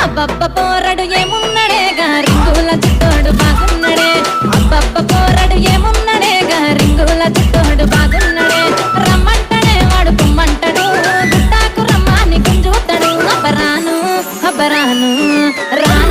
అబ్బబ్బ పోరడు ఏమున్నడే రింగుల చుట్టోడు బాగున్నడే అబ్బబ్బ పోరడు ఏమున్నడే రింగుల చుట్టోడు బాగున్నడే రమ్మంటడే వాడు పొమ్మంటడు గుట్టాకు రమ్మాని గుంజుతాడు అబ్బరాను అబ్బరాను రాను